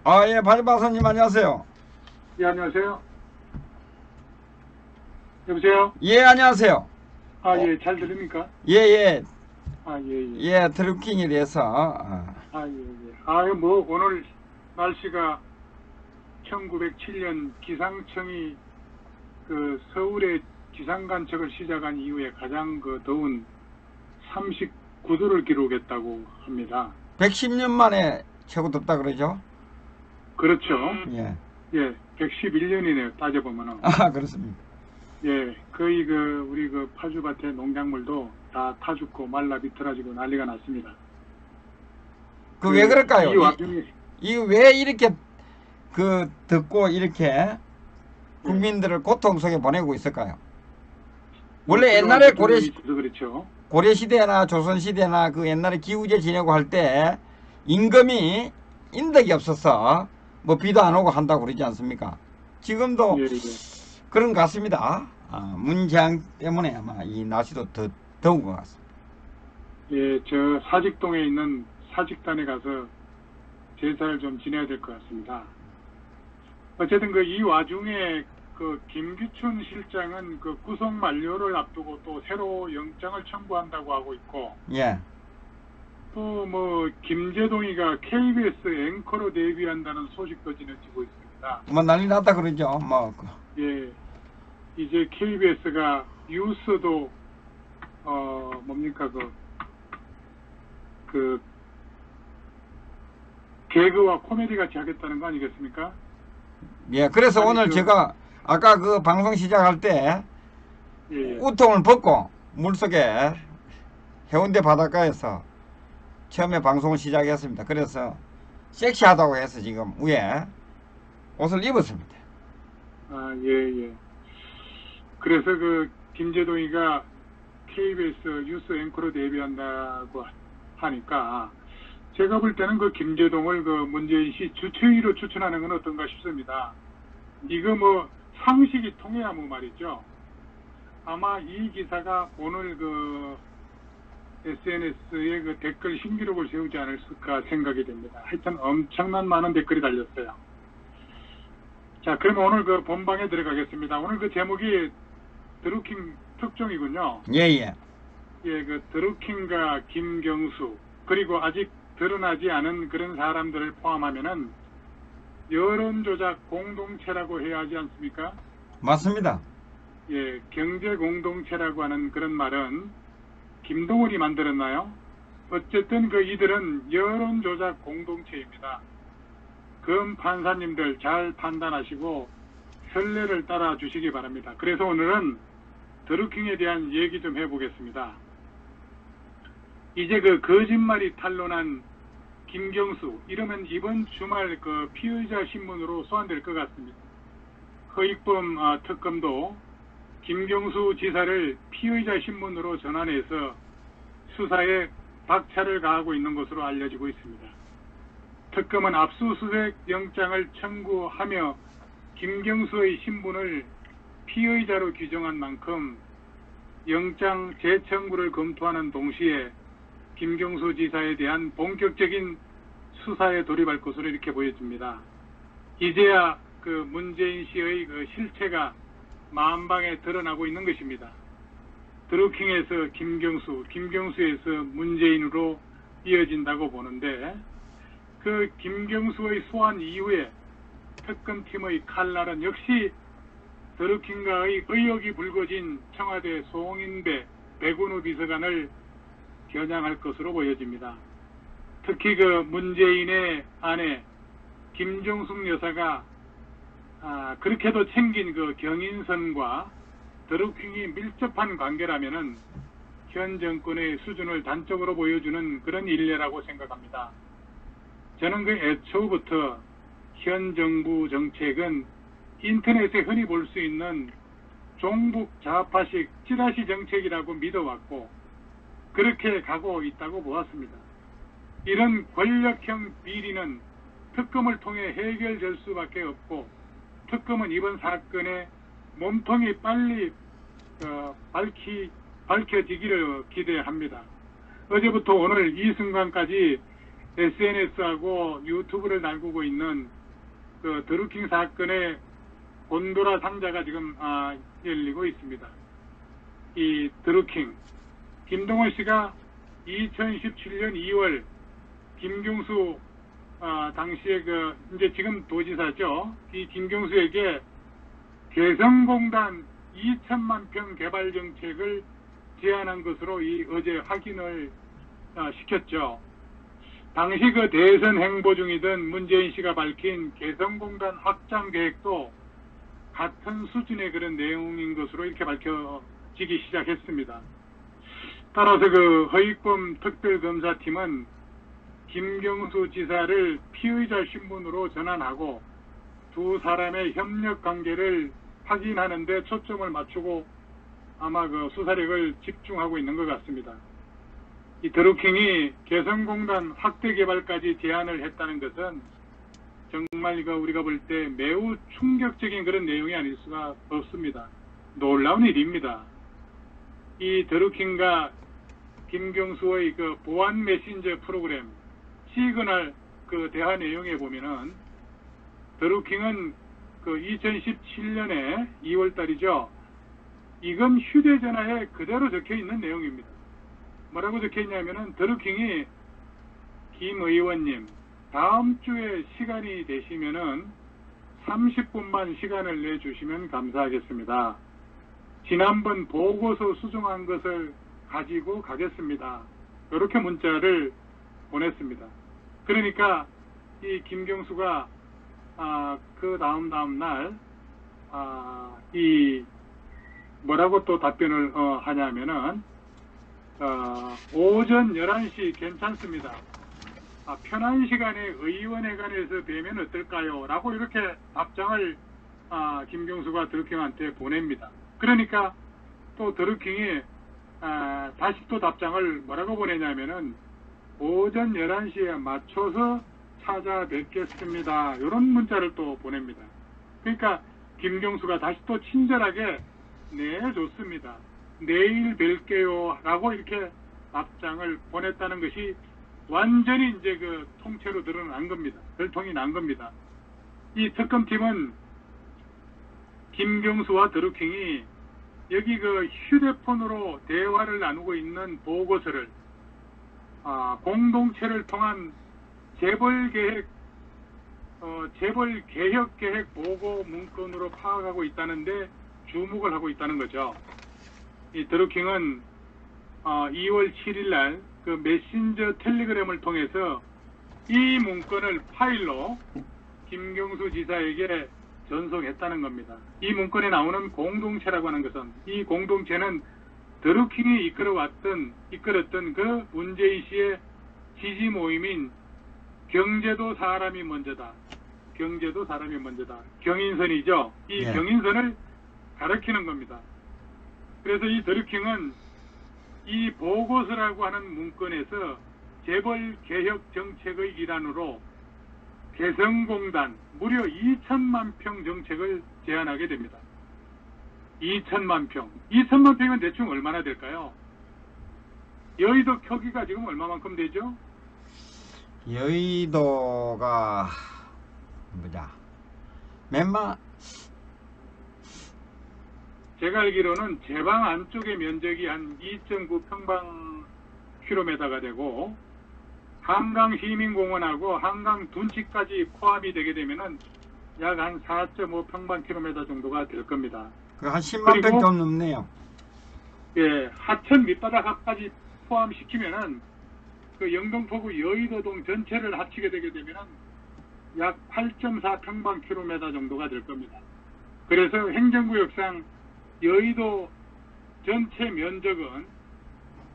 아, 예, 바리바사님 안녕하세요. 예, 안녕하세요. 여보세요? 예, 안녕하세요. 아, 어, 예, 잘 들립니까? 예, 예, 아, 예, 예. 예, 트루킹에 대해서, 아, 예, 예. 아, 뭐, 오늘 날씨가 1907년 기상청이 그 서울에 기상 관측을 시작한 이후에 가장 그 더운 39도를 기록했다고 합니다. 110년 만에 최고 덥다 그러죠? 그렇죠. 예, 예, 111년이네요, 따져보면은. 아, 그렇습니다. 예, 거의 그, 우리 그 파주밭의 농작물도 다 타 죽고 말라 비틀어지고 난리가 났습니다. 그 왜 그럴까요? 이 와중에, 이 왜 이렇게 덥고 이렇게 예, 국민들을 고통 속에 보내고 있을까요? 뭐 원래 훌륭한 옛날에 대통령이 있어서 그렇죠. 고려시대나 조선시대나 그 옛날에 기후제 지내고 할 때 임금이 인덕이 없어서 뭐 비도 안 오고 한다고 그러지 않습니까? 지금도 예, 예. 그런 것 같습니다. 문재앙 때문에 아마 이 날씨도 더 더운 것 같습니다. 예, 저 사직동에 있는 사직단에 가서 제사를 좀 지내야 될 것 같습니다. 어쨌든 그 이 와중에 그 김기춘 실장은 그 구속 만료를 앞두고 또 새로 영장을 청구한다고 하고 있고, 예. 또 뭐 김재동이가 KBS 앵커로 데뷔한다는 소식도 전해지고 있습니다. 뭐 난리 났다 그러죠. 뭐, 예, 이제 KBS가 뉴스도 뭡니까 그 개그와 코미디 같이 하겠다는 거 아니겠습니까? 예. 그래서 아니 오늘 제가 아까 그 방송 시작할 때 예, 예. 우통을 벗고 물속에 해운대 바닷가에서 처음에 방송을 시작했습니다. 그래서 섹시하다고 해서 지금 위에 옷을 입었습니다. 아, 예, 예. 그래서 그 김재동이가 KBS 뉴스 앵커로 데뷔한다고 하니까 제가 볼 때는 그 김재동을 그 문재인 씨 주최의로 추천하는 건 어떤가 싶습니다. 이거 뭐 상식이 통해야 뭐 말이죠. 아마 이 기사가 오늘 그 SNS에 그 댓글 신기록을 세우지 않을까 생각이 됩니다. 하여튼 엄청난 많은 댓글이 달렸어요. 자, 그러면 오늘 그 본방에 들어가겠습니다. 오늘 그 제목이 드루킹 특종이군요. 예, 예. 예, 그 드루킹과 김경수 그리고 아직 드러나지 않은 그런 사람들을 포함하면은 여론조작 공동체라고 해야 하지 않습니까? 맞습니다. 예, 경제 공동체라고 하는 그런 말은 김동훈이 만들었나요? 어쨌든 그 이들은 여론조작 공동체입니다. 검 판사님들 잘 판단하시고 선례를 따라 주시기 바랍니다. 그래서 오늘은 드루킹에 대한 얘기 좀 해보겠습니다. 이제 그 거짓말이 탄로난 김경수 이러면 이번 주말 그 피의자 신문으로 소환될 것 같습니다. 허익범 특검도 김경수 지사를 피의자 신문으로 전환해서 수사에 박차를 가하고 있는 것으로 알려지고 있습니다. 특검은 압수수색 영장을 청구하며 김경수의 신분을 피의자로 규정한 만큼 영장 재청구를 검토하는 동시에 김경수 지사에 대한 본격적인 수사에 돌입할 것으로 이렇게 보여집니다. 이제야 그 문재인 씨의 그 실체가 만방에 드러나고 있는 것입니다. 드루킹에서 김경수, 김경수에서 문재인으로 이어진다고 보는데 그 김경수의 소환 이후에 특검팀의 칼날은 역시 드루킹과의 의혹이 불거진 청와대 송인배, 백운우 비서관을 겨냥할 것으로 보여집니다. 특히 그 문재인의 아내 김정숙 여사가 그렇게도 챙긴 그 경인선과 드루킹이 밀접한 관계라면은 현 정권의 수준을 단적으로 보여주는 그런 일례라고 생각합니다. 저는 그 애초부터 현 정부 정책은 인터넷에 흔히 볼 수 있는 종북 좌파식 찌라시 정책이라고 믿어왔고 그렇게 가고 있다고 보았습니다. 이런 권력형 비리는 특검을 통해 해결될 수밖에 없고 특검은 이번 사건의 몸통이 빨리 밝혀지기를 기대합니다. 어제부터 오늘 이 순간까지 SNS하고 유튜브를 달구고 있는 그 드루킹 사건의 곤도라 상자가 지금 열리고 있습니다. 이 드루킹 김동원 씨가 2017년 2월 김경수 당시에 그 이제 지금 도지사죠. 이 김경수에게 개성공단 2천만 평 개발 정책을 제안한 것으로 어제 확인을 시켰죠. 당시 그 대선 행보 중이던 문재인 씨가 밝힌 개성공단 확장 계획도 같은 수준의 그런 내용인 것으로 이렇게 밝혀지기 시작했습니다. 따라서 그 허익범 특별검사팀은 김경수 지사를 피의자 신분으로 전환하고 두 사람의 협력 관계를 확인하는 데 초점을 맞추고 아마 그 수사력을 집중하고 있는 것 같습니다. 이 드루킹이 개성공단 확대 개발까지 제안을 했다는 것은 정말 우리가 볼 때 매우 충격적인 그런 내용이 아닐 수가 없습니다. 놀라운 일입니다. 이 드루킹과 김경수의 그 보안 메신저 프로그램 시그널 그 대화 내용에 보면은 드루킹은 그 2017년에 2월 달이죠. 이건 휴대전화에 그대로 적혀 있는 내용입니다. 뭐라고 적혀 있냐면은 드루킹이 김 의원님 다음 주에 시간이 되시면은 30분만 시간을 내주시면 감사하겠습니다. 지난번 보고서 수정한 것을 가지고 가겠습니다. 이렇게 문자를 보냈습니다. 그러니까 이 김경수가 그 다음 날 이 뭐라고 또 답변을 하냐면은 오전 11시 괜찮습니다. 편한 시간에 의원회관에서 뵈면 어떨까요? 라고 이렇게 답장을 김경수가 드루킹한테 보냅니다. 그러니까 또 드루킹이 다시 또 답장을 뭐라고 보내냐면은 오전 11시에 맞춰서 찾아뵙겠습니다. 이런 문자를 또 보냅니다. 그러니까 김경수가 다시 또 친절하게 네 좋습니다. 내일 뵐게요 라고 이렇게 답장을 보냈다는 것이 완전히 이제 그 통째로 드러난 겁니다. 결통이 난 겁니다. 이 특검팀은 김경수와 드루킹이 여기 그 휴대폰으로 대화를 나누고 있는 보고서를 공동체를 통한 재벌 개혁 계획 보고 문건으로 파악하고 있다는데 주목을 하고 있다는 거죠. 이 드루킹은 2월 7일 날 그 메신저 텔레그램을 통해서 이 문건을 파일로 김경수 지사에게 전송했다는 겁니다. 이 문건에 나오는 공동체라고 하는 것은 이 공동체는 드루킹이 이끌었던 그 문재인 씨의 지지 모임인 경제도 사람이 먼저다. 경제도 사람이 먼저다. 경인선이죠. 이 네. 경인선을 가리키는 겁니다. 그래서 이 드루킹은 이 보고서라고 하는 문건에서 재벌 개혁 정책의 일환으로 개성공단 무려 2천만 평 정책을 제안하게 됩니다. 2천만 평. 2천만 평이면 대충 얼마나 될까요? 여의도 크기가 지금 얼마만큼 되죠? 여의도가 몇만 제가 알기로는 제방 안쪽의 면적이 한 2.9 평방킬로미터가 되고 한강 시민공원하고 한강 둔치까지 포함이 되게 되면은 약 한 4.5 평방킬로미터 정도가 될 겁니다. 한 10만 평 좀 넘네요. 예, 하천 밑바닥까지 포함시키면은 그 영등포구 여의도동 전체를 합치게 되게 되면은 약 8.4 평방킬로미터 정도가 될 겁니다. 그래서 행정구역상 여의도 전체 면적은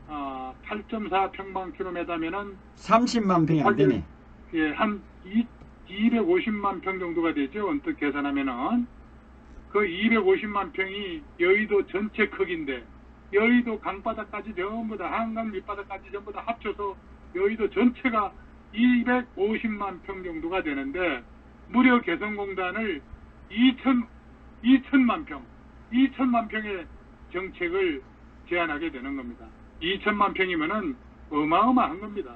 8.4 평방킬로미터면은 30만 평이 안 되네. 예, 한 250만 평 정도가 되죠. 언뜻 계산하면은 그 250만 평이 여의도 전체 크기인데 여의도 강바닥까지 전부 다 한강 밑바닥까지 전부 다 합쳐서 여의도 전체가 250만 평 정도가 되는데 무려 개성공단을 2천만 평의 정책을 제안하게 되는 겁니다. 2천만 평이면은 어마어마한 겁니다.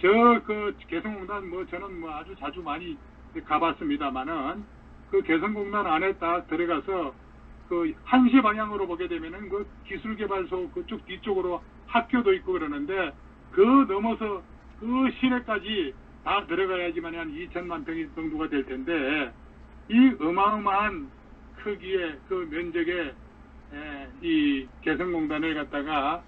그 개성공단 뭐 저는 뭐 아주 자주 많이 가봤습니다만은 그 개성공단 안에 딱 들어가서 그 한시 방향으로 보게 되면은 그 기술개발소 그쪽 뒤쪽으로 학교도 있고 그러는데 그 넘어서 그 시내까지 다 들어가야지만 한 2천만 평 정도가 될 텐데 이 어마어마한 크기의 그 면적의 이 개성공단을 갖다가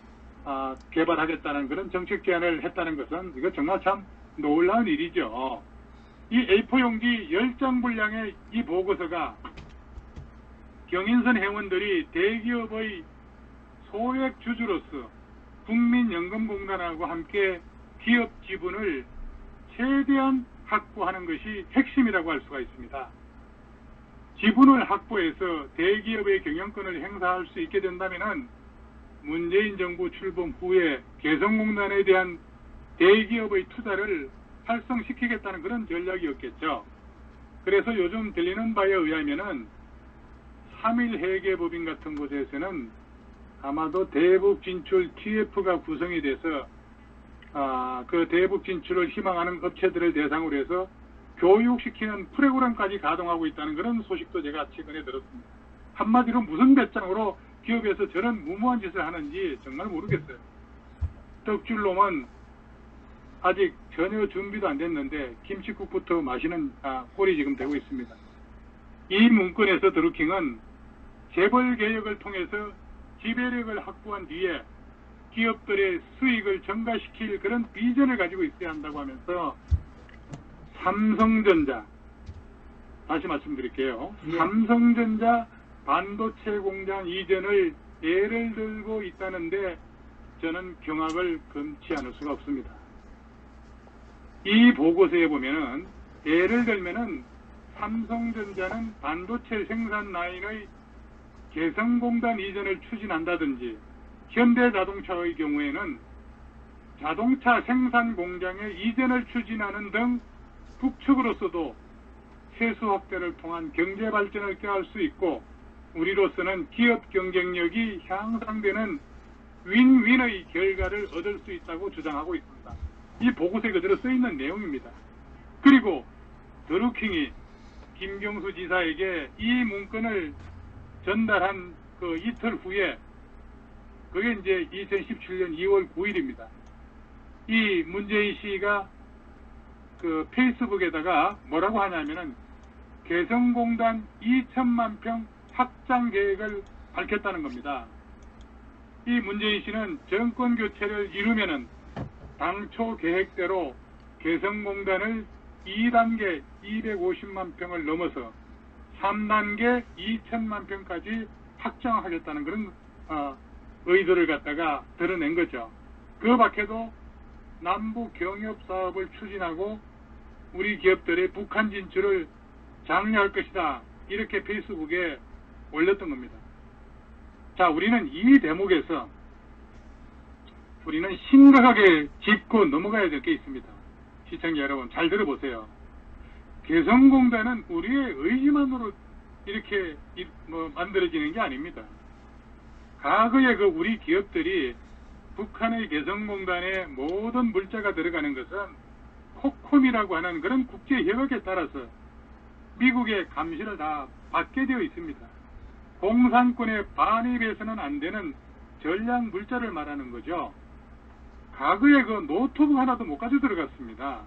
개발하겠다는 그런 정책 제안을 했다는 것은 이거 정말 참 놀라운 일이죠. 이 A4 용지 10장 분량의 이 보고서가 경인선 회원들이 대기업의 소액 주주로서 국민연금공단하고 함께 기업 지분을 최대한 확보하는 것이 핵심이라고 할 수가 있습니다. 지분을 확보해서 대기업의 경영권을 행사할 수 있게 된다면은 문재인 정부 출범 후에 개성공단에 대한 대기업의 투자를 활성시키겠다는 그런 전략이었겠죠. 그래서 요즘 들리는 바에 의하면은 3일 회계법인 같은 곳에서는 아마도 대북 진출 TF가 구성이 돼서 그 대북 진출을 희망하는 업체들을 대상으로 해서 교육시키는 프로그램까지 가동하고 있다는 그런 소식도 제가 최근에 들었습니다. 한마디로 무슨 배짱으로 기업에서 저런 무모한 짓을 하는지 정말 모르겠어요. 떡줄놈은 아직 전혀 준비도 안 됐는데 김치국부터 마시는 꼴이 지금 되고 있습니다. 이 문건에서 드루킹은 재벌 개혁을 통해서 지배력을 확보한 뒤에 기업들의 수익을 증가시킬 그런 비전을 가지고 있어야 한다고 하면서 삼성전자, 다시 말씀드릴게요. 예. 삼성전자 반도체 공장 이전을 예를 들고 있다는데 저는 경악을 금치 않을 수가 없습니다. 이 보고서에 보면은 예를 들면은 삼성전자는 반도체 생산 라인의 개성공단 이전을 추진한다든지 현대자동차의 경우에는 자동차 생산 공장의 이전을 추진하는 등 북측으로서도 세수 확대를 통한 경제 발전을 꾀할 수 있고 우리로서는 기업 경쟁력이 향상되는 윈윈의 결과를 얻을 수 있다고 주장하고 있습니다. 이 보고서에 그대로 써있는 내용입니다. 그리고 드루킹이 김경수 지사에게 이 문건을 전달한 그 이틀 후에 그게 이제 2017년 2월 9일입니다. 이 문재인 씨가 그 페이스북에다가 뭐라고 하냐면은 개성공단 2천만 평 확장 계획을 밝혔다는 겁니다. 이 문재인 씨는 정권 교체를 이루면은 당초 계획대로 개성공단을 2단계 250만 평을 넘어서 3단계 2천만 평까지 확장하겠다는 그런 의도를 갖다가 드러낸 거죠. 그 밖에도 남북 경협 사업을 추진하고 우리 기업들의 북한 진출을 장려할 것이다. 이렇게 페이스북에 올렸던 겁니다. 자, 우리는 이 대목에서 우리는 심각하게 짚고 넘어가야 될 게 있습니다. 시청자 여러분 잘 들어보세요. 개성공단은 우리의 의지만으로 이렇게 만들어지는 게 아닙니다. 과거에 그 우리 기업들이 북한의 개성공단에 모든 물자가 들어가는 것은 코콤이라고 하는 그런 국제협약에 따라서 미국의 감시를 다 받게 되어 있습니다. 공산권에 반입해서는 안 되는 전략 물자를 말하는 거죠. 과거에 그 노트북 하나도 못 가져 들어갔습니다.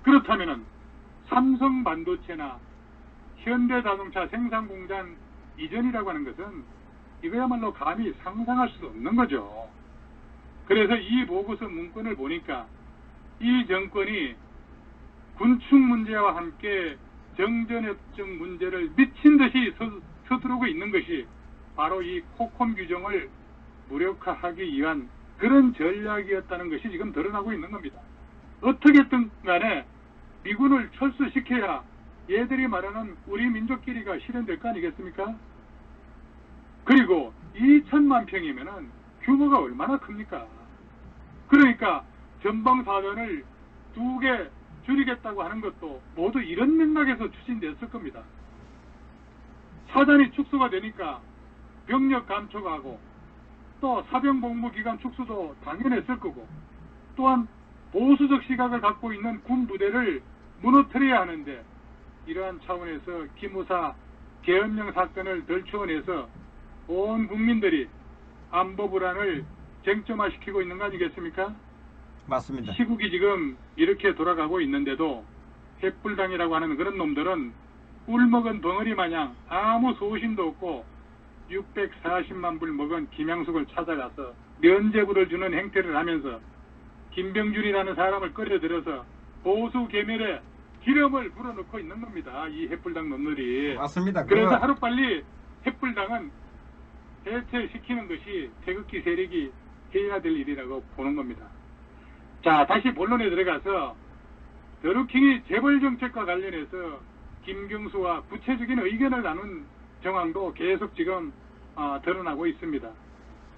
그렇다면은 삼성 반도체나 현대자동차 생산공장 이전이라고 하는 것은 이거야말로 감히 상상할 수 없는 거죠. 그래서 이 보고서 문건을 보니까 이 정권이 군축 문제와 함께 정전협정 문제를 미친 듯이 서두르고 있는 것이 바로 이 코콤 규정을 무력화하기 위한 그런 전략이었다는 것이 지금 드러나고 있는 겁니다. 어떻게든 간에 미군을 철수시켜야 얘들이 말하는 우리 민족끼리가 실현될 거 아니겠습니까? 그리고 2천만 평이면은 규모가 얼마나 큽니까? 그러니까 전방사전을 2개 줄이겠다고 하는 것도 모두 이런 맥락에서 추진됐을 겁니다. 사전이 축소가 되니까 병력 감축하고 또 사병복무기간 축소도 당연했을 거고 또한 보수적 시각을 갖고 있는 군 부대를 무너뜨려야 하는데 이러한 차원에서 기무사 계엄령 사건을 덜추어내서 온 국민들이 안보 불안을 쟁점화시키고 있는 거 아니겠습니까? 맞습니다. 시국이 지금 이렇게 돌아가고 있는데도 햇불당이라고 하는 그런 놈들은 꿀먹은 벙어리 마냥 아무 소신도 없고 640만 불 먹은 김양숙을 찾아가서 면죄부를 주는 행태를 하면서 김병준이라는 사람을 끌어들여서 보수 계멸에 기름을 불어넣고 있는 겁니다. 이 햇불당 놈들이. 맞습니다. 그래서 하루빨리 햇불당은 해체시키는 것이 태극기 세력이 해야 될 일이라고 보는 겁니다. 자, 다시 본론에 들어가서 더루킹이 재벌 정책과 관련해서 김경수와 구체적인 의견을 나눈 정황도 계속 지금 드러나고 있습니다.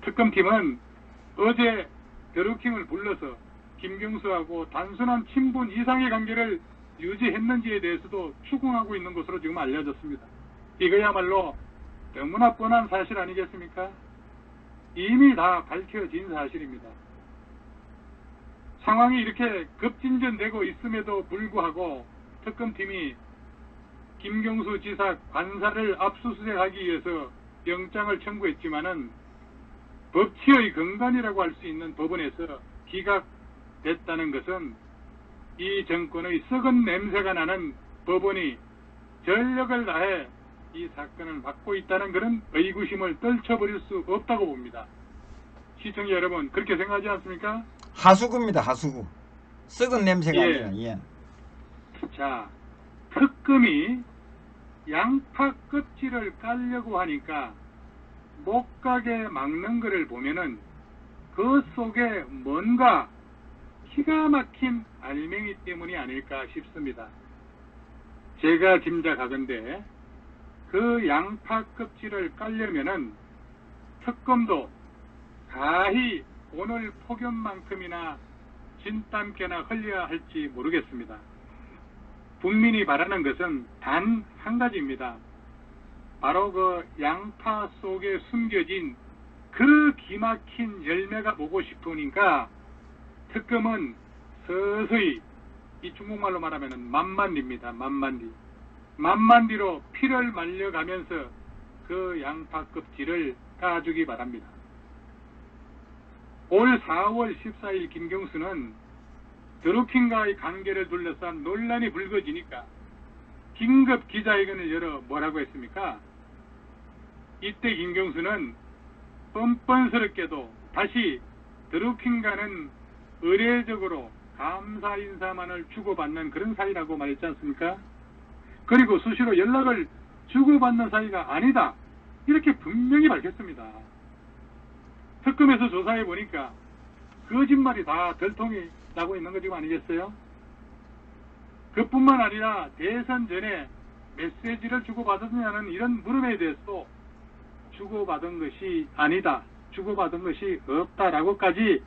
특검팀은 어제 더루킹을 불러서 김경수하고 단순한 친분 이상의 관계를 유지했는지에 대해서도 추궁하고 있는 것으로 지금 알려졌습니다. 이거야말로 너무나 뻔한 사실 아니겠습니까? 이미 다 밝혀진 사실입니다. 상황이 이렇게 급진전되고 있음에도 불구하고 특검팀이 김경수 지사 관사를 압수수색하기 위해서 영장을 청구했지만은 법치의 근간이라고 할 수 있는 법원에서 기각됐다는 것은 이 정권의 썩은 냄새가 나는 법원이 전력을 다해 이 사건을 맡고 있다는 그런 의구심을 떨쳐버릴 수 없다고 봅니다. 시청자 여러분, 그렇게 생각하지 않습니까? 하수구입니다. 하수구. 썩은 냄새가 아니라. 예. 자, 특검이 양파 껍질을 깔려고 하니까 못 가게 막는 것을 보면은 그 속에 뭔가 기가 막힌 알맹이 때문이 아닐까 싶습니다. 제가 짐작하건대 그 양파 껍질을 깔려면은 특검도 가히 오늘 폭염만큼이나 진땀깨나 흘려야 할지 모르겠습니다. 국민이 바라는 것은 단 한 가지입니다. 바로 그 양파 속에 숨겨진 그 기막힌 열매가 보고 싶으니까 특검은 서서히, 이 중국말로 말하면 만만리입니다. 만만리로 피를 말려가면서 그 양파 껍질을 까주기 바랍니다. 올 4월 14일 김경수는 드루킹과의 관계를 둘러싼 논란이 불거지니까 긴급 기자회견을 열어 뭐라고 했습니까? 이때 김경수는 뻔뻔스럽게도 다시 드루킹과는 의례적으로 감사 인사만을 주고받는 그런 사이라고 말했지 않습니까? 그리고 수시로 연락을 주고받는 사이가 아니다, 이렇게 분명히 밝혔습니다. 특검에서 조사해 보니까 거짓말이 다 들통이 나고 있는 거 지금 아니겠어요? 그뿐만 아니라 대선 전에 메시지를 주고받았느냐는 이런 물음에 대해서도 주고받은 것이 아니다, 주고받은 것이 없다라고까지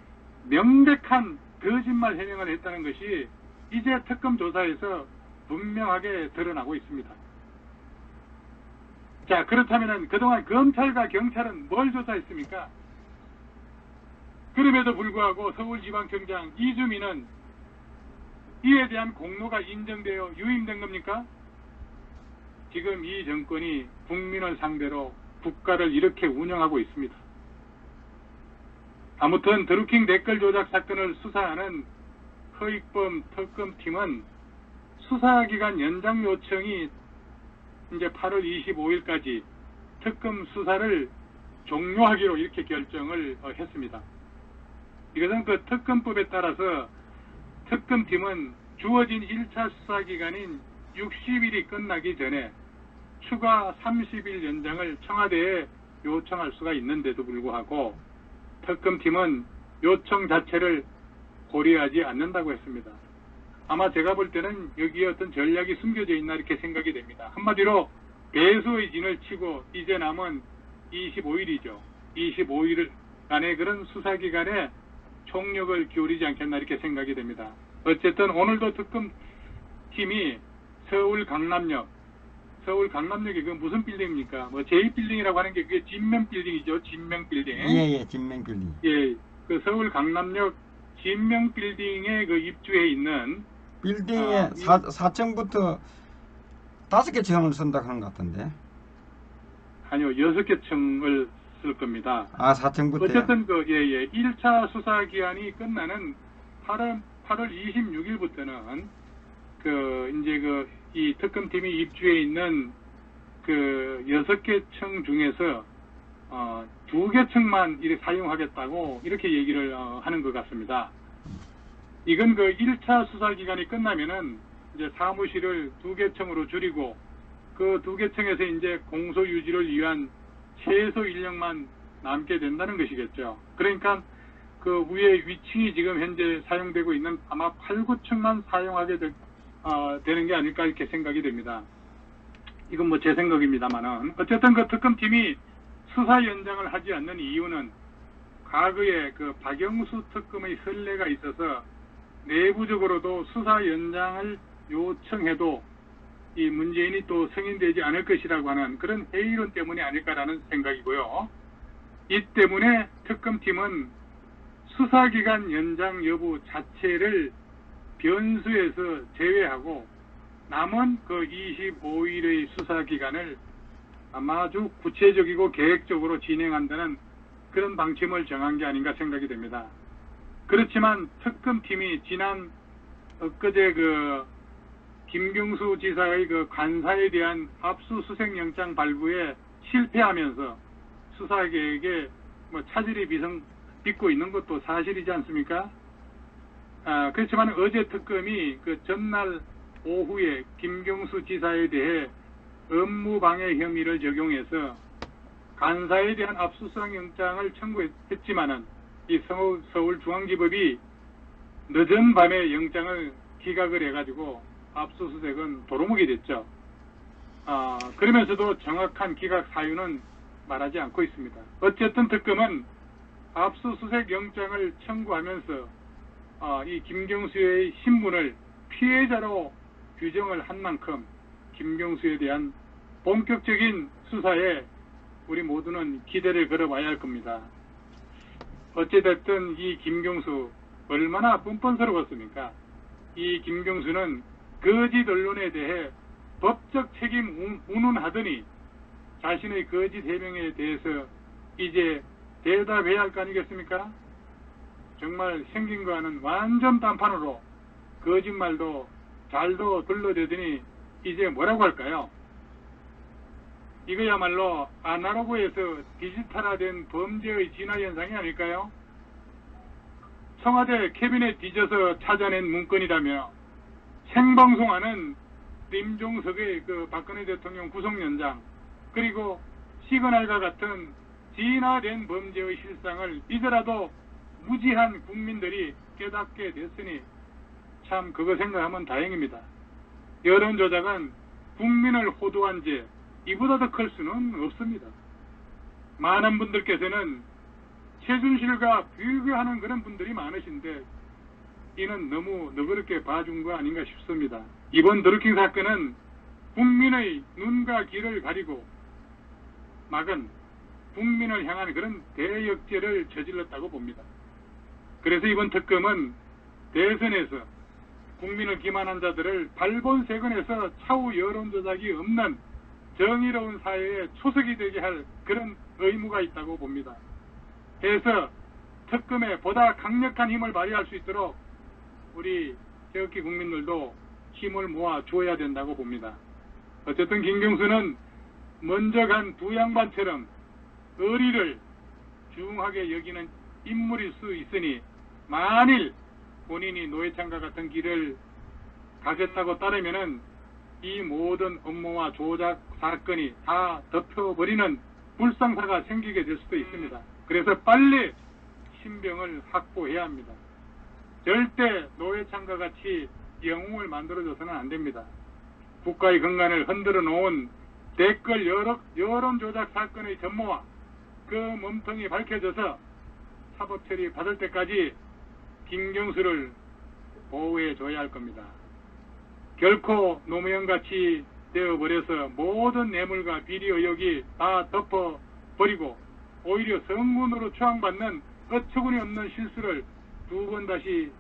명백한 거짓말 해명을 했다는 것이 이제 특검 조사에서 분명하게 드러나고 있습니다. 자, 그렇다면 그동안 검찰과 경찰은 뭘 조사했습니까? 그럼에도 불구하고 서울지방청장 이주민은 이에 대한 공로가 인정되어 유임된 겁니까? 지금 이 정권이 국민을 상대로 국가를 이렇게 운영하고 있습니다. 아무튼 드루킹 댓글 조작 사건을 수사하는 허익범 특검팀은 수사기간 연장 요청이 이제 8월 25일까지 특검 수사를 종료하기로 이렇게 결정을 했습니다. 이것은 그 특검법에 따라서 특검팀은 주어진 1차 수사기간인 60일이 끝나기 전에 추가 30일 연장을 청와대에 요청할 수가 있는데도 불구하고 특검팀은 요청 자체를 고려하지 않는다고 했습니다. 아마 제가 볼 때는 여기에 어떤 전략이 숨겨져 있나 이렇게 생각이 됩니다. 한마디로 배수의 진을 치고 이제 남은 25일이죠. 25일간의 그런 수사기간에 총력을 기울이지 않겠나 이렇게 생각이 됩니다. 어쨌든 오늘도 특검팀이 서울 강남역이 그 무슨 빌딩입니까? 뭐 제2빌딩이라고 하는 게 그게 진명빌딩이죠. 진명빌딩. 예, 진명빌딩. 예, 그 서울 강남역 진명 빌딩에 그 입주해 있는 빌딩에 4층부터 5개 층을 쓴다 하는 것 같은데. 아니요 6개 층을 쓸 겁니다. 아, 4층부터요? 어쨌든 그 1차 수사 기한이 끝나는 8월 26일부터는 그 이제 그 이 특검팀이 입주해 있는 그 6개 층 중에서 2개 층만 이렇게 사용하겠다고 이렇게 얘기를 하는 것 같습니다. 이건 그 1차 수사 기간이 끝나면은 이제 사무실을 2개 층으로 줄이고 그 2개 층에서 이제 공소 유지를 위한 최소 인력만 남게 된다는 것이겠죠. 그러니까 그 위에 위층이 지금 현재 사용되고 있는 아마 8, 9층만 사용하게 되는 게 아닐까 이렇게 생각이 됩니다. 이건 뭐 제 생각입니다만은 어쨌든 그 특검팀이 수사 연장을 하지 않는 이유는 과거에 그 박영수 특검의 선례가 있어서 내부적으로도 수사 연장을 요청해도 이 문재인이 또 승인되지 않을 것이라고 하는 그런 회의론 때문이 아닐까라는 생각이고요. 이 때문에 특검팀은 수사기간 연장 여부 자체를 변수에서 제외하고 남은 그 25일의 수사기간을 아주 구체적이고 계획적으로 진행한다는 그런 방침을 정한 게 아닌가 생각이 됩니다. 그렇지만 특검팀이 지난 엊그제 그 김경수 지사의 그 관사에 대한 압수수색 영장 발부에 실패하면서 수사 계획에 뭐 차질이 빚고 있는 것도 사실이지 않습니까? 그렇지만 어제 특검이 그 전날 오후에 김경수 지사에 대해 업무방해 혐의를 적용해서 간사에 대한 압수수색 영장을 청구했지만은 이 서울중앙지법이 늦은 밤에 영장을 기각을 해가지고 압수수색은 도루묵이 됐죠. 그러면서도 정확한 기각 사유는 말하지 않고 있습니다. 어쨌든 특검은 압수수색 영장을 청구하면서 이 김경수의 신분을 피해자로 규정을 한 만큼 김경수에 대한 본격적인 수사에 우리 모두는 기대를 걸어봐야 할 겁니다. 어찌됐든 이 김경수 얼마나 뻔뻔스러웠습니까? 이 김경수는 거짓 언론에 대해 법적 책임 운운하더니 자신의 거짓 해명에 대해서 이제 대답해야 할 거 아니겠습니까? 정말 생긴 거와는 완전 딴판으로 거짓말도 잘도 둘러대더니 이제 뭐라고 할까요? 이거야말로 아날로그에서 디지털화된 범죄의 진화현상이 아닐까요? 청와대 캐비넷 뒤져서 찾아낸 문건이라며 생방송하는 임종석의 그 박근혜 대통령 구속연장 그리고 시그널과 같은 진화된 범죄의 실상을 이제라도 무지한 국민들이 깨닫게 됐으니 참 그거 생각하면 다행입니다. 여론조작은 국민을 호도한 죄 이보다 더 클 수는 없습니다. 많은 분들께서는 최순실과 비교하는 그런 분들이 많으신데 이는 너무 너그럽게 봐준 거 아닌가 싶습니다. 이번 드루킹 사건은 국민의 눈과 귀를 가리고 막은 국민을 향한 그런 대역죄를 저질렀다고 봅니다. 그래서 이번 특검은 대선에서 국민을 기만한 자들을 발본색원해서 차후 여론조작이 없는 정의로운 사회의 초석이 되게 할 그런 의무가 있다고 봅니다. 해서 특검에 보다 강력한 힘을 발휘할 수 있도록 우리 태극기 국민들도 힘을 모아 주어야 된다고 봅니다. 어쨌든 김경수는 먼저 간 두 양반처럼 의리를 중하게 여기는 인물일 수 있으니 만일 본인이 노회찬과 같은 길을 가겠다고 따르면은 이 모든 업무와 조작 사건이 다 덮여버리는 불상사가 생기게 될 수도 있습니다. 그래서 빨리 신병을 확보해야 합니다. 절대 노회찬과 같이 영웅을 만들어줘서는 안 됩니다. 국가의 건강을 흔들어 놓은 댓글 여론 조작 사건의 전모와 그 몸통이 밝혀져서 사법 처리 받을 때까지 김경수를 보호해 줘야 할 겁니다. 결코 노무현같이 되어버려서 모든 뇌물과 비리 의혹이 다 덮어버리고 오히려 성군으로 추앙받는 어처구니 없는 실수를 두 번 다시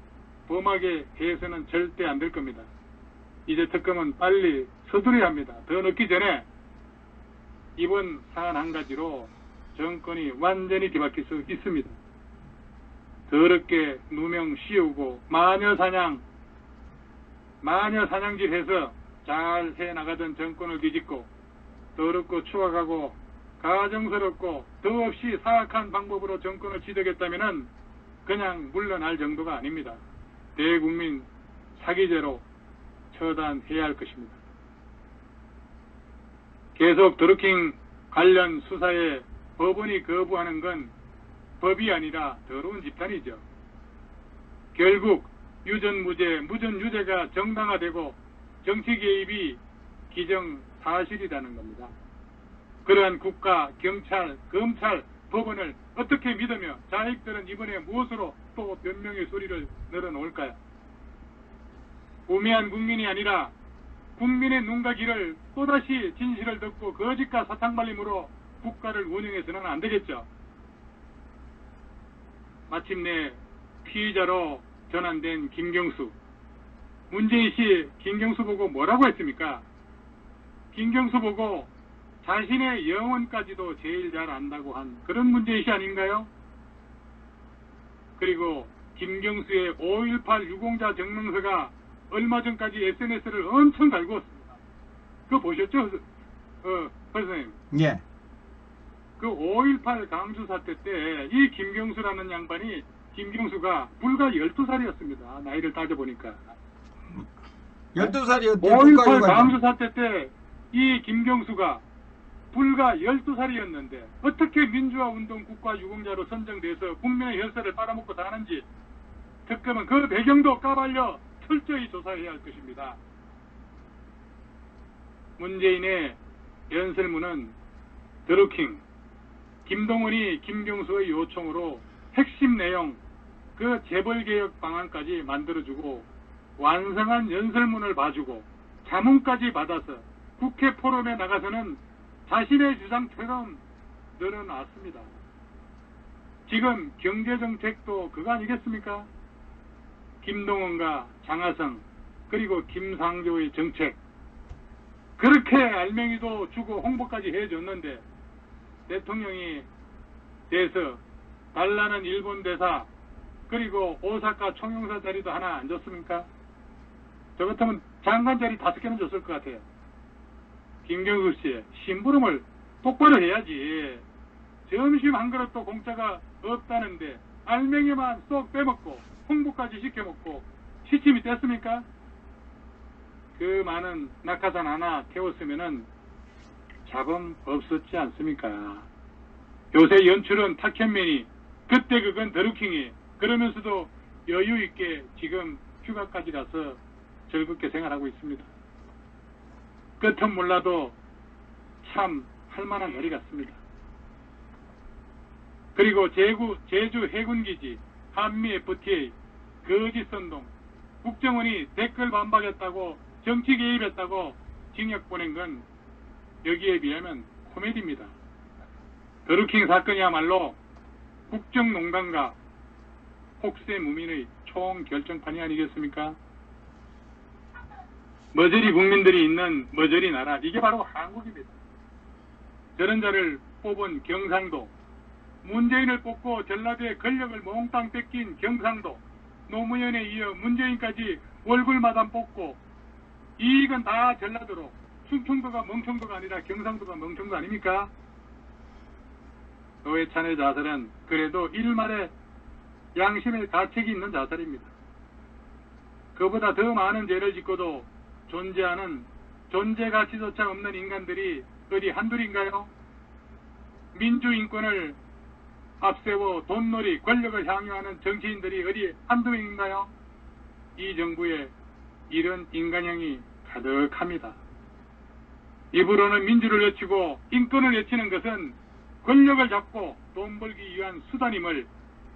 범하게 해서는 절대 안 될 겁니다. 이제 특검은 빨리 서두려야 합니다. 더 늦기 전에 이번 사안 한 가지로 정권이 완전히 뒤바뀔 수 있습니다. 더럽게 누명 씌우고 마녀 사냥질 해서 잘 해나가던 정권을 뒤집고 더럽고 추악하고 가정스럽고 더없이 사악한 방법으로 정권을 취득했다면 그냥 물러날 정도가 아닙니다. 대국민 사기죄로 처단해야 할 것입니다. 계속 드루킹 관련 수사에 법원이 거부하는 건 법이 아니라 더러운 집단이죠. 결국 유전무죄, 무전유죄가 정당화되고 정치 개입이 기정사실이라는 겁니다. 그러한 국가, 경찰, 검찰, 법원을 어떻게 믿으며 자익들은 이번에 무엇으로 또 변명의 소리를 늘어놓을까요? 우매한 국민이 아니라 국민의 눈과 귀를 또다시 진실을 듣고 거짓과 사탕발림으로 국가를 운영해서는 안 되겠죠. 마침내 피의자로 전환된 김경수. 문재인 씨 김경수 보고 뭐라고 했습니까? 김경수 보고 자신의 영혼까지도 제일 잘 안다고 한 그런 문재인 씨 아닌가요? 그리고 김경수의 5.18 유공자 증명서가 얼마 전까지 SNS를 엄청 갈구었습니다. 그거 보셨죠? 선생님. 예. 그 5.18 강주 사태 때 이 김경수라는 양반이 김경수가 불과 12살이었습니다. 나이를 따져보니까. 12살이었대. 5.18 강주 사태 때 이 김경수가 불과 12살이었는데 어떻게 민주화운동 국가유공자로 선정돼서 국민의 혈세를 빨아먹고 사는지 특검은 그 배경도 까발려 철저히 조사해야 할 것입니다. 문재인의 연설문은 드루킹, 김동은이 김경수의 요청으로 핵심 내용, 그 재벌개혁 방안까지 만들어주고 완성한 연설문을 봐주고 자문까지 받아서 국회 포럼에 나가서는 자신의 주장처럼 늘어났습니다. 지금 경제정책도 그거 아니겠습니까? 김동원과 장하성 그리고 김상조의 정책 그렇게 알맹이도 주고 홍보까지 해줬는데 대통령이 돼서 달라는 일본 대사 그리고 오사카 총영사 자리도 하나 안 줬습니까? 저 같으면 장관 자리 5개는 줬을 것 같아요. 김경수 씨 심부름을 똑바로 해야지. 점심 한 그릇도 공짜가 없다는데 알맹이만 쏙 빼먹고 홍보까지 시켜먹고 시침이 됐습니까? 그 많은 낙하산 하나 태웠으면은 잡음 없었지 않습니까? 요새 연출은 탁현민이 그때 그건 드루킹이 그러면서도 여유 있게 지금 휴가까지 가서 즐겁게 생활하고 있습니다. 끝은 몰라도 참 할만한 거리 같습니다. 그리고 제주 해군기지 한미 FTA 거짓 선동 국정원이 댓글 반박했다고 정치 개입했다고 징역 보낸 건 여기에 비하면 코미디입니다. 드루킹 사건이야말로 국정농단과 혹세무민의 총결정판이 아니겠습니까? 머저리 국민들이 있는 머저리 나라, 이게 바로 한국입니다. 저런 자를 뽑은 경상도, 문재인을 뽑고 전라도의 권력을 몽땅 뺏긴 경상도, 노무현에 이어 문재인까지 월굴마담 뽑고 이익은 다 전라도로, 충청도가 멍청도가 아니라 경상도가 멍청도 아닙니까? 노회찬의 자살은 그래도 일말의 양심의 가책이 있는 자살입니다. 그보다 더 많은 죄를 짓고도 존재하는 존재 가치조차 없는 인간들이 어디 한둘인가요? 민주인권을 앞세워 돈놀이, 권력을 향유하는 정치인들이 어디 한둘인가요? 이 정부에 이런 인간형이 가득합니다. 입으로는 민주를 외치고 인권을 외치는 것은 권력을 잡고 돈 벌기 위한 수단임을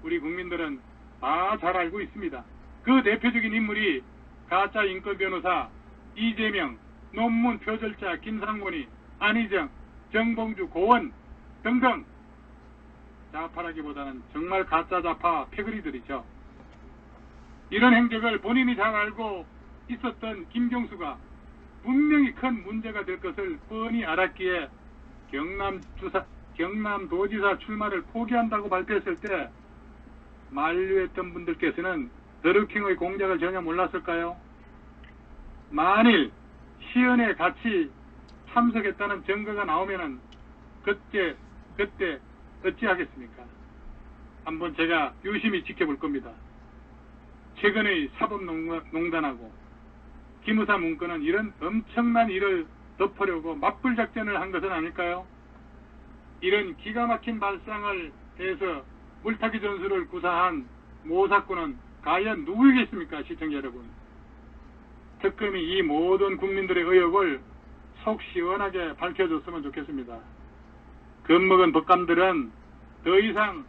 우리 국민들은 다 잘 알고 있습니다. 그 대표적인 인물이 가짜 인권 변호사 이재명, 논문 표절자 김상곤이, 안희정, 정봉주, 고원 등등 좌파라기보다는 정말 가짜 좌파 패거리들이죠. 이런 행적을 본인이 잘 알고 있었던 김경수가 분명히 큰 문제가 될 것을 뻔히 알았기에 경남도지사 출마를 포기한다고 발표했을 때 만류했던 분들께서는 드루킹의 공작을 전혀 몰랐을까요? 만일 시연에 같이 참석했다는 증거가 나오면은 그때 어찌하겠습니까? 한번 제가 유심히 지켜볼 겁니다. 최근의 사법농단하고 기무사 문건은 이런 엄청난 일을 덮으려고 맞불 작전을 한 것은 아닐까요? 이런 기가 막힌 발상을 해서 물타기 전술을 구사한 모사꾼은 과연 누구이겠습니까? 시청자 여러분. 특검이 이 모든 국민들의 의혹을 속 시원하게 밝혀줬으면 좋겠습니다. 겁먹은 법관들은 더 이상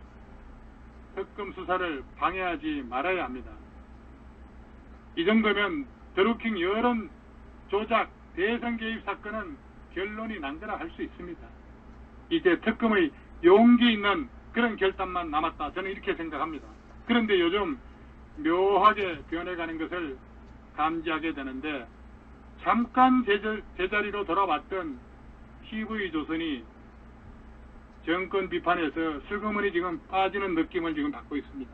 특검 수사를 방해하지 말아야 합니다. 이 정도면 드루킹 여론 조작 대선 개입 사건은 결론이 난 거라 할 수 있습니다. 이제 특검의 용기 있는 그런 결단만 남았다. 저는 이렇게 생각합니다. 그런데 요즘 묘하게 변해가는 것을 감지하게 되는데 잠깐 제자리로 돌아왔던 TV조선이 정권 비판에서 슬그머니 지금 빠지는 느낌을 지금 받고 있습니다.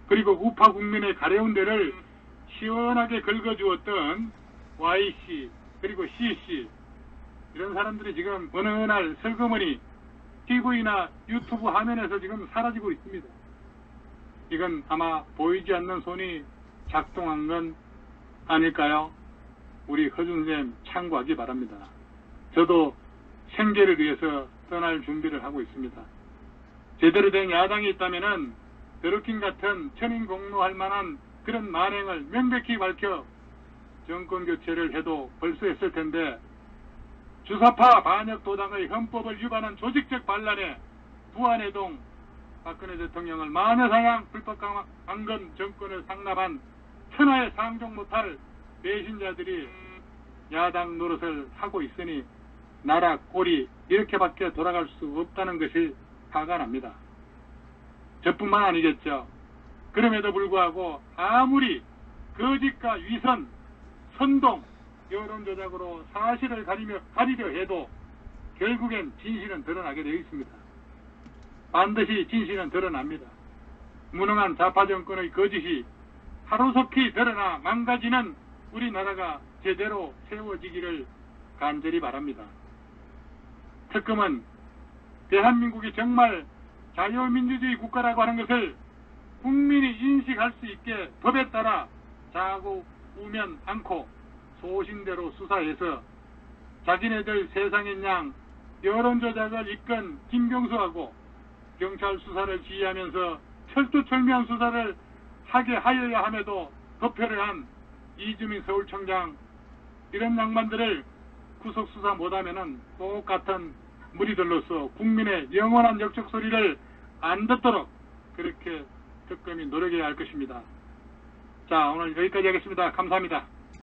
그리고 우파 국민의 가려운 데를 시원하게 긁어주었던 YC 그리고 CC 이런 사람들이 지금 어느 날 슬그머니 TV나 유튜브 화면에서 지금 사라지고 있습니다. 이건 아마 보이지 않는 손이 작동한 건 아닐까요? 우리 허준쌤 참고하기 바랍니다. 저도 생계를 위해서 떠날 준비를 하고 있습니다. 제대로 된 야당이 있다면은 드루킹 같은 천인공노할 만한 그런 만행을 명백히 밝혀 정권 교체를 해도 벌써 했을 텐데 주사파 반역도당의 헌법을 위반한 조직적 반란에 부안해동 박근혜 대통령을 마녀사냥 불법 강건 정권을 상납한 천하에 상종 못할 배신자들이 야당 노릇을 하고 있으니 나라 꼴이 이렇게밖에 돌아갈 수 없다는 것이 화가 납니다. 저뿐만 아니겠죠. 그럼에도 불구하고 아무리 거짓과 위선, 선동, 여론조작으로 사실을 가리려 해도 결국엔 진실은 드러나게 되어 있습니다. 반드시 진실은 드러납니다. 무능한 좌파 정권의 거짓이 하루속히 드러나 망가지는 우리나라가 제대로 세워지기를 간절히 바랍니다. 특검은 대한민국이 정말 자유민주주의 국가라고 하는 것을 국민이 인식할 수 있게 법에 따라 자고 우면 않고 소신대로 수사해서 자기네들 세상인 양 여론조작을 이끈 김경수하고 경찰 수사를 지휘하면서 철두철미한 수사를 하게 하여야 함에도 도표를 한 이주민 서울청장 이런 양반들을 구속수사 못하면은 똑같은 무리들로서 국민의 영원한 역적 소리를 안 듣도록 그렇게 특검이 노력해야 할 것입니다. 자, 오늘 여기까지 하겠습니다. 감사합니다.